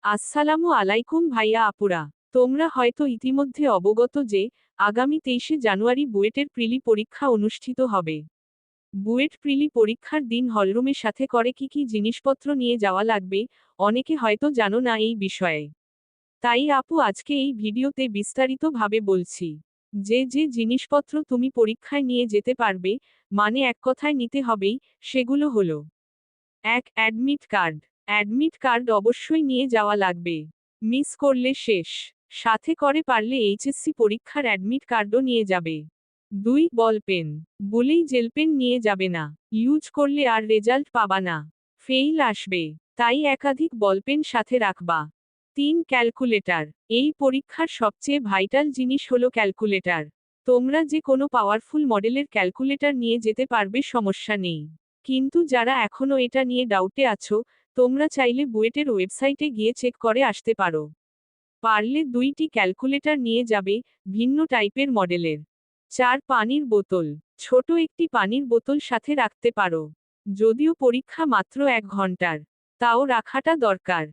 আসসালামু আলাইকুম ভাইয়া আপুরা। তোমরা হয়তো ইতিমধ্যে অবগত যে আগামী 23শে জানুয়ারি বুয়েটের প্রিলি পরীক্ষা অনুষ্ঠিত হবে। বুয়েট প্রিলি পরীক্ষার দিন হলরুমের সাথে করে কি জিনিসপত্র নিয়ে যাওয়া লাগবে, অনেকে হয়তো জানো না এই বিষয়ে। তাই আপু আজকে এই ভিডিওতে বিস্তারিতভাবে বলছি। যে জিনিসপত্র তুমি পরীক্ষায় নিয়ে যেতে পারবে, মানে এক কথায় নিতে হবেই, সেগুলো হলো: 1. Admit card. অ্যাডমিট কার্ড অবশ্যই নিয়ে যাওয়া লাগবে। মিস করলে শেষ। সাথে করে পারলে এইচএসসি পরীক্ষার অ্যাডমিট কার্ডও নিয়ে যাবে। 2. Ball pen. বলেই জেল পেন নিয়ে যাবে না। ইউজ করলে আর রেজাল্ট পাবা না। ফেইল আসবে। তাই একাধিক বলপেন সাথে রাখবা। 3. ক্যালকুলেটর। এই পরীক্ষার সবচেয়ে ভাইটাল জিনিস হলো ক্যালকুলেটর। তোমরা যে কোনো পাওয়ারফুল মডেলের ক্যালকুলেটর নিয়ে যেতে পারবে, সমস্যা নেই। কিন্তু যারা এখনো এটা নিয়ে ডাউটে আছো, তোমরা চাইলে বুয়েটের ওয়েবসাইটে গিয়ে চেক করে আসতে পারো। পারলে 2টি ক্যালকুলেটর নিয়ে যাবে, ভিন্ন টাইপের মডেলের। 4. পানির বোতল। ছোট একটি পানির বোতল সাথে রাখতে পারো। যদিও পরীক্ষা মাত্র 1 ঘন্টার, তাও রাখাটা দরকার।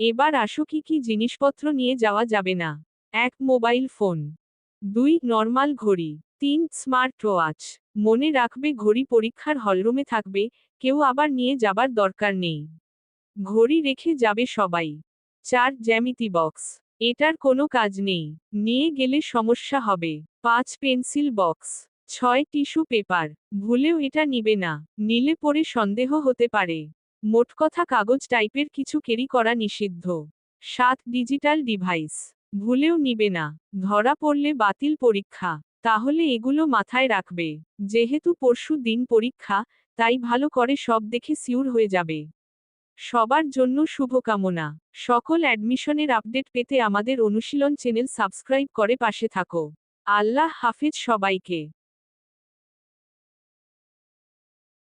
এবার আসো কি জিনিসপত্র নিয়ে যাওয়া যাবে না। 1. Mobile phone. 2. নর্মাল ঘড়ি। 3. Smart watch. মনে রাখবে ঘড়ি পরীক্ষার হলরুমে থাকবে, কেউ আবার নিয়ে যাবার দরকার নেই। ঘড়ি রেখে যাবে সবাই। 4. জ্যামিতি বক্স। এটার কোনো কাজ নেই, নিয়ে গেলে সমস্যা হবে। 5. Pencil box. 6. Tissue paper. ভুলেও এটা নিবে না, নিলে পরে সন্দেহ হতে পারে। মোট কথা কাগজ টাইপের কিছু ক্যারি করা নিষিদ্ধ। 7. Digital device. ভুলেও নিবে না, ধরা পড়লে বাতিল পরীক্ষা। তাহলে এগুলো মাথায় রাখবে। যেহেতু পরশু দিন পরীক্ষা, তাই ভালো করে সব দেখে সিউর হয়ে যাবে। সবার জন্য শুভকামনা। সকল অ্যাডমিশনের আপডেট পেতে আমাদের অনুশীলন চ্যানেল সাবস্ক্রাইব করে পাশে থাকো। আল্লাহ হাফেজ সবাইকে।